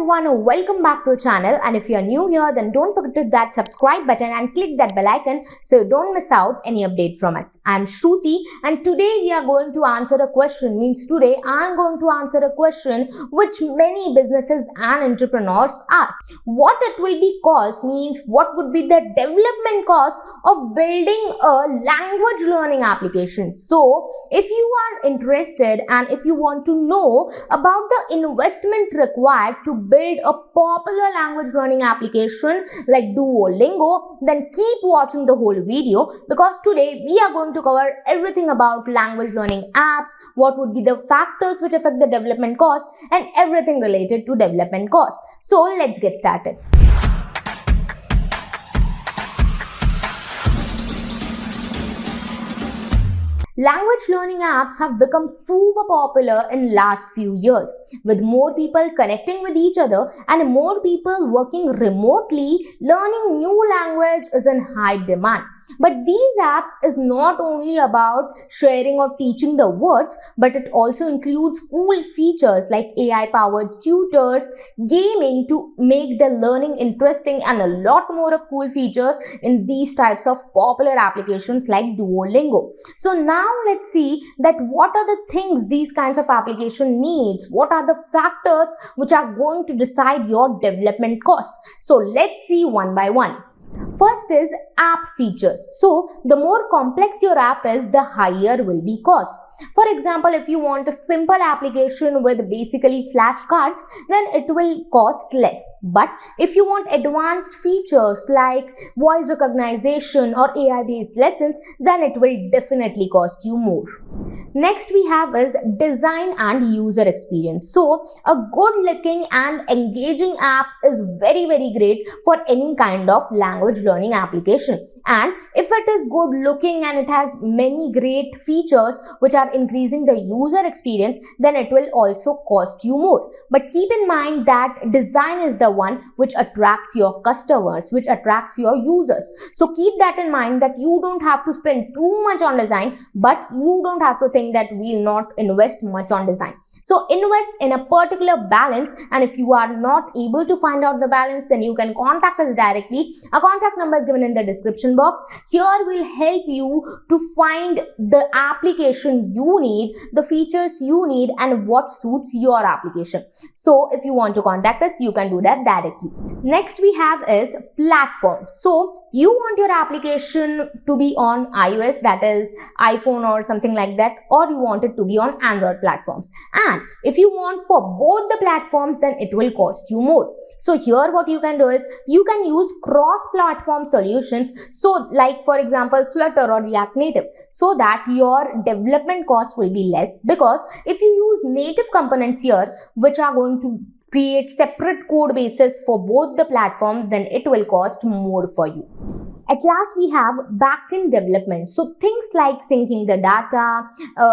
everyone, welcome back to our channel, and if you are new here then don't forget to hit that subscribe button and click that bell icon so you don't miss out any update from us. I am Shruti and today we are going to answer a question, today I am going to answer a question which many businesses and entrepreneurs ask. What it will be cost means what would be the development cost of building a language learning application. So if you are interested and if you want to know about the investment required to build a popular language learning application like Duolingo, then keep watching the whole video because today we are going to cover everything about language learning apps, what would be the factors which affect the development cost and everything related to development cost. So let's get started. Language learning apps have become super popular in last few years, with more people connecting with each other and more people working remotely. Learning new language is in high demand. But these apps is not only about sharing or teaching the words, but it also includes cool features like AI-powered tutors, gaming to make the learning interesting, and a lot more of cool features in these types of popular applications like Duolingo. So now let's see that what are the things these kinds of application needs, what are the factors which are going to decide your development cost. So let's see one by one. First is app features. So the more complex your app is, the higher will be cost. For example, if you want a simple application with basically flashcards, then it will cost less. But if you want advanced features like voice recognition or AI-based lessons, then it will definitely cost you more. Next we have is design and user experience. So a good looking and engaging app is very great for any kind of language learning application, and if it is good looking and it has many great features which are increasing the user experience, then it will also cost you more. But keep in mind that design is the one which attracts your customers, which attracts your users. So keep that in mind that you don't have to spend too much on design, but you don't have to think that we'll not invest much on design. So invest in a particular balance, and if you are not able to find out the balance, then you can contact us directly. Our contact number is given in the description box. Here we'll help you to find the application you need, the features you need, and what suits your application. So if you want to contact us, you can do that directly. Next we have is platforms. So you want your application to be on iOS, that is iPhone or something like that, or you want it to be on Android platforms. And if you want for both the platforms, then it will cost you more. So here what you can do is you can use cross-platform solutions, so like for example Flutter or React Native, so that your development cost will be less, because if you use native components here which are going to create separate code bases for both the platforms, then it will cost more for you. At last we have backend development. So things like syncing the data,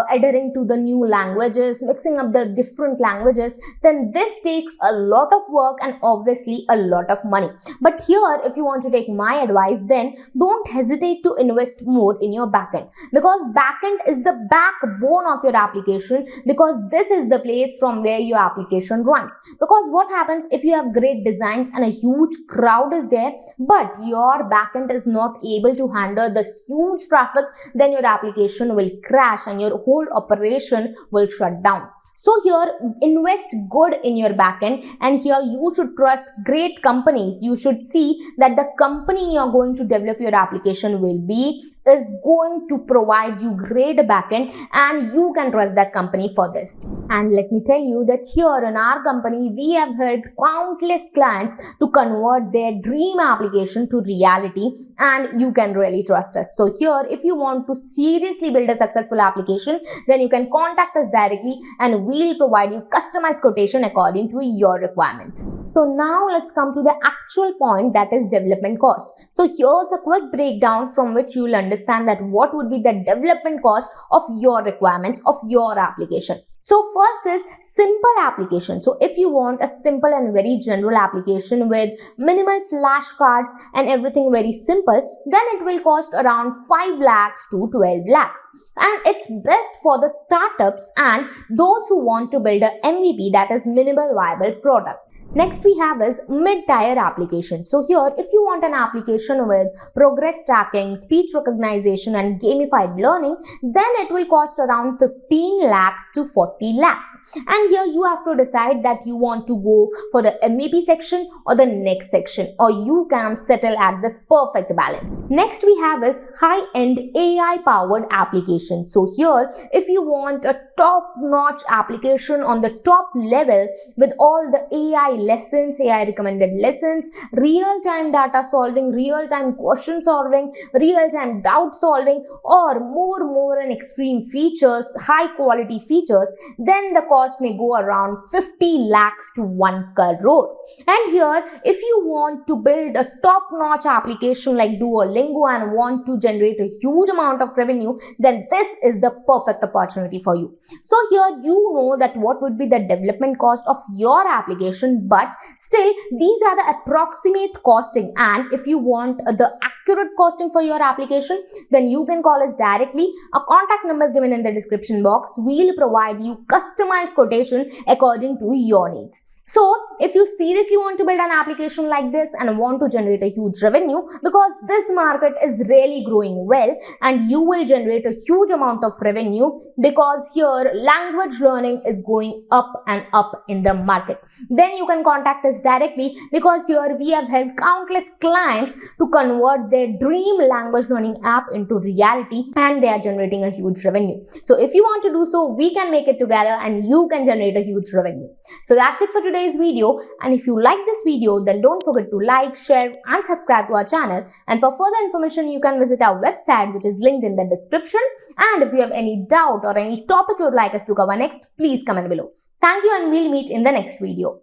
adhering to the new languages, mixing up the different languages, then this takes a lot of work and obviously a lot of money. But here if you want to take my advice, then don't hesitate to invest more in your backend, because backend is the backbone of your application, because this is the place from where your application runs. Because what happens if you have great designs and a huge crowd is there, but your backend is not able to handle this huge traffic, then your application will crash and your whole operation will shut down. So here invest good in your backend, and here you should trust great companies. You should see that the company you are going to develop your application will be is going to provide you great backend, and you can trust that company for this. And let me tell you that here in our company we have helped countless clients to convert their dream application to reality, and you can really trust us. So here if you want to seriously build a successful application, then you can contact us directly and we'll provide you customized quotation according to your requirements. So now let's come to the actual point, that is development cost. So here's a quick breakdown from which you'll understand that what would be the development cost of your requirements of your application. So first is simple application. So if you want a simple and very general application with minimal flashcards and everything very simple, then it will cost around 5 lakhs to 12 lakhs. And it's best for the startups and those who want to build a MVP, that is minimal viable product. Next we have is mid-tier application. So here, if you want an application with progress tracking, speech recognition and gamified learning, then it will cost around 15 lakhs to 40 lakhs. And here you have to decide that you want to go for the MVP section or the next section, or you can settle at this perfect balance. Next we have is high-end AI-powered application. So here, if you want a top-notch application on the top level with all the AI lessons, AI recommended lessons, real-time data solving, real-time question solving, real-time doubt solving, or more and extreme features, high quality features, then the cost may go around 50 lakhs to 1 crore. And here, if you want to build a top-notch application like Duolingo and want to generate a huge amount of revenue, then this is the perfect opportunity for you. So here you know that what would be the development cost of your application, but still these are the approximate costing, and if you want the accurate costing for your application, then you can call us directly. Our contact number is given in the description box. We'll provide you customized quotation according to your needs. So if you seriously want to build an application like this and want to generate a huge revenue, because this market is really growing well and you will generate a huge amount of revenue, because here language learning is going up and up in the market, then you can contact us directly, because here we have helped countless clients to convert their dream language learning app into reality and they are generating a huge revenue. So if you want to do so, we can make it together and you can generate a huge revenue. So that's it for today's video, and if you like this video, then don't forget to like, share and subscribe to our channel. And for further information, you can visit our website, which is linked in the description. And if you have any doubt or any topic you would like us to cover next, please comment below. Thank you, and we'll meet in the next video.